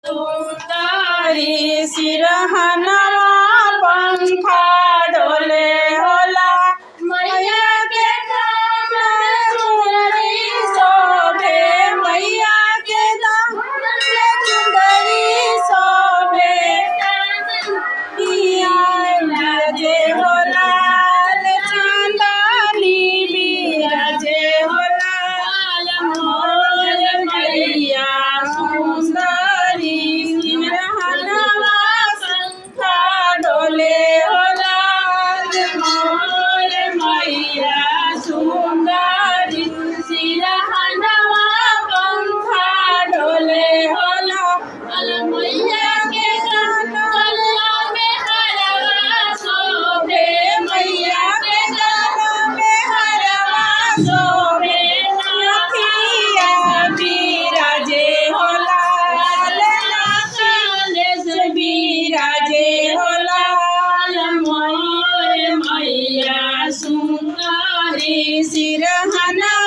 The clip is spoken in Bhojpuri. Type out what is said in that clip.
सुंदरी सिरहनवा पंखा डोले होला मैया के काम में सुंदरी शोभे मैया के दाम में सुंदरी शोभे बिराजे होला चांदनी बिराजे होला मोर मैया सुंदरी सिरहनवा पंखा डोले होला मोर मैया सुंदरी सिरहनवा पंखा डोले होला मैया के गला में हरवा शोभे मैया के गला में हरवा शोभे अखिया बिराजे होला बिराजे होला मोर मैया सुंदरी सिरहनवा